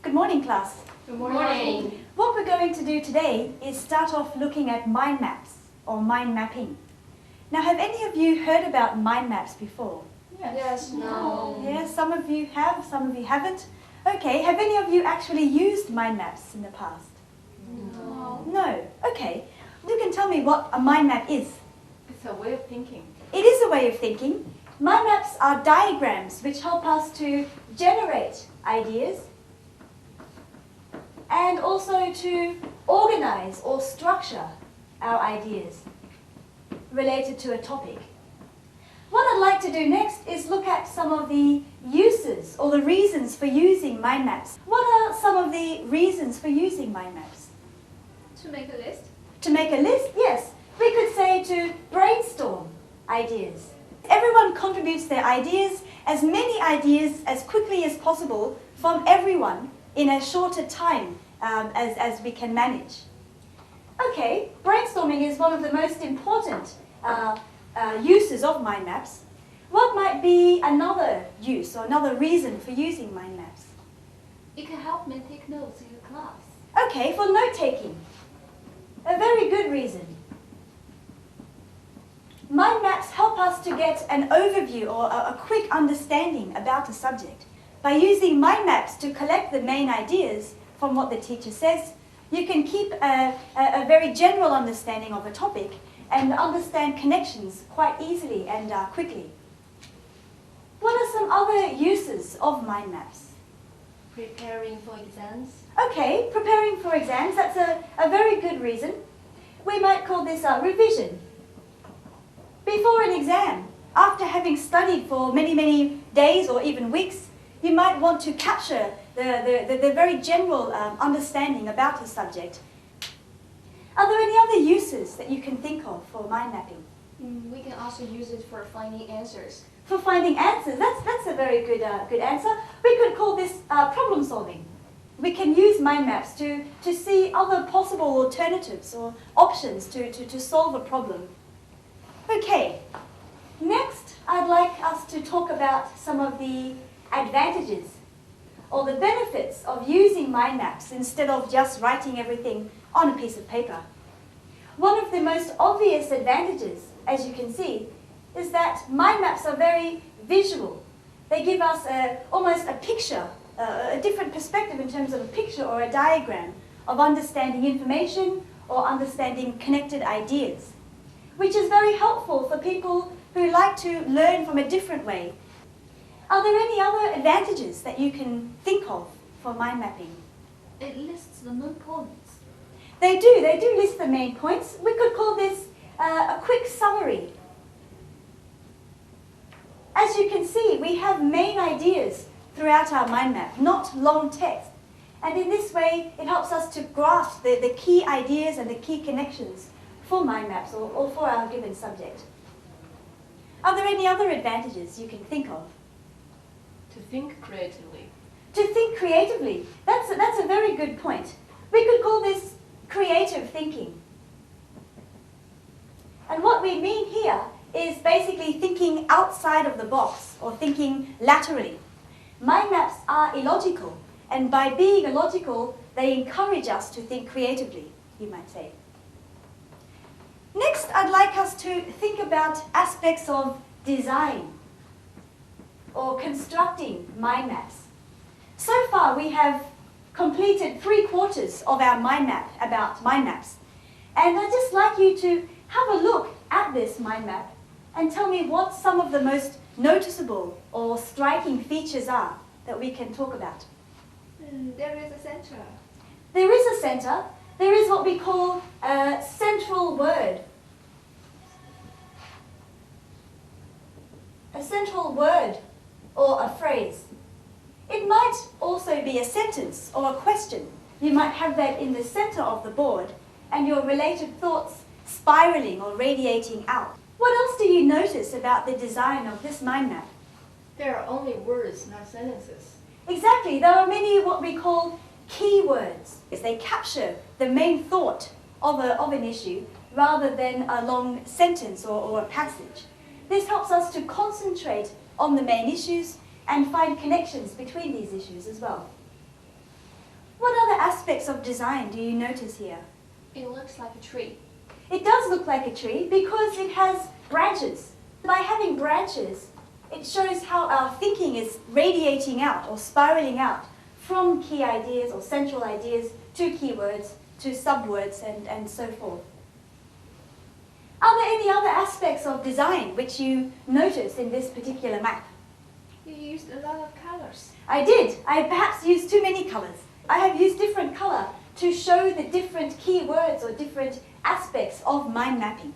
Good morning, class. Good morning. What we're going to do today is start off looking at mind maps or mind mapping. Now, have any of you heard about mind maps before? Yes. No. Yes, some of you have, some of you haven't. Okay, have any of you actually used mind maps in the past? No. No. Okay. You can tell me what a mind map is. It's a way of thinking. It is a way of thinking. Mind maps are diagrams which help us to generate ideas and also to organize or structure our ideas related to a topic. What I'd like to do next is look at some of the uses or the reasons for using mind maps. What are some of the reasons for using mind maps? To make a list? To make a list? Yes. We could say to brainstorm ideas. Everyone contributes their ideas, as many ideas as quickly as possible from everyone in a shorter time as we can manage. Okay, brainstorming is one of the most important uses of mind maps. What might be another use or another reason for using mind maps? It can help me take notes in the class. Okay, for note-taking. A very good reason. Mind maps help us to get an overview or a quick understanding about a subject. By using mind maps to collect the main ideas from what the teacher says, you can keep a very general understanding of a topic and understand connections quite easily and quickly. What are some other uses of mind maps? Preparing for exams. Okay, preparing for exams, that's a very good reason. We might call this a revision. Before an exam, after having studied for many days or even weeks, you might want to capture the very general understanding about a subject. Are there any other uses that you can think of for mind mapping? We can also use it for finding answers. For finding answers, that's a very good answer. We could call this problem solving. We can use mind maps to see other possible alternatives or options to solve a problem. Okay, next I'd like us to talk about some of the advantages or the benefits of using mind maps instead of just writing everything on a piece of paper. One of the most obvious advantages, as you can see, is that mind maps are very visual. They give us almost a picture, a different perspective in terms of a picture or a diagram of understanding information or understanding connected ideas, which is very helpful for people who like to learn from a different way. Are there any other advantages that you can think of for mind mapping? It lists the main points. They do list the main points. We could call this a quick summary. As you can see, we have main ideas throughout our mind map, not long text. And in this way, it helps us to grasp the key ideas and the key connections for mind maps or for our given subject. Are there any other advantages you can think of? To think creatively. To think creatively. That's a very good point. We could call this creative thinking. And what we mean here is basically thinking outside of the box or thinking laterally. Mind maps are illogical, and by being illogical, they encourage us to think creatively, you might say. Next, I'd like us to think about aspects of design or constructing mind maps. So far, we have completed 3/4 of our mind map about mind maps. And I'd just like you to have a look at this mind map and tell me what some of the most noticeable or striking features are that we can talk about. There is a center. There is a center. There is what we call a central word. A central word or a phrase. It might also be a sentence or a question. You might have that in the center of the board and your related thoughts spiraling or radiating out. What else do you notice about the design of this mind map? There are only words, not sentences. Exactly. There are many what we call keywords. They capture the main thought of an issue rather than a long sentence or a passage. This helps us to concentrate on the main issues and find connections between these issues as well. aspects of design do you notice here? It looks like a tree. It does look like a tree because it has branches. By having branches, it shows how our thinking is radiating out or spiraling out from key ideas or central ideas to keywords, to subwords, and so forth. Are there any other aspects of design which you notice in this particular map? You used a lot of colors. I did. I perhaps used too many colors. I have used different color to show the different keywords or different aspects of mind mapping.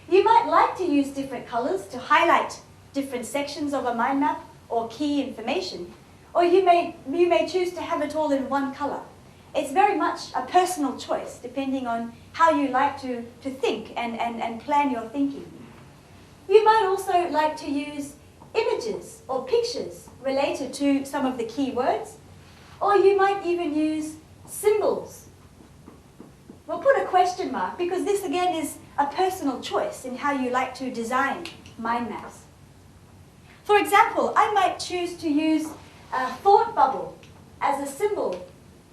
You might like to use different colors to highlight different sections of a mind map or key information, or you may choose to have it all in one color. It's very much a personal choice depending on how you like to think and plan your thinking. You might also like to use images or pictures related to some of the key words, or you might even use symbols. We'll put a question mark because this again is a personal choice in how you like to design mind maps. For example, I might choose to use a thought bubble as a symbol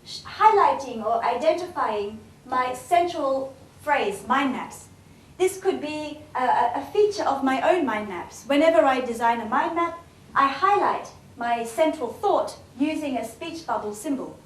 highlighting or identifying my central phrase, mind maps. This could be a feature of my own mind maps. Whenever I design a mind map, I highlight my central thought using a speech bubble symbol.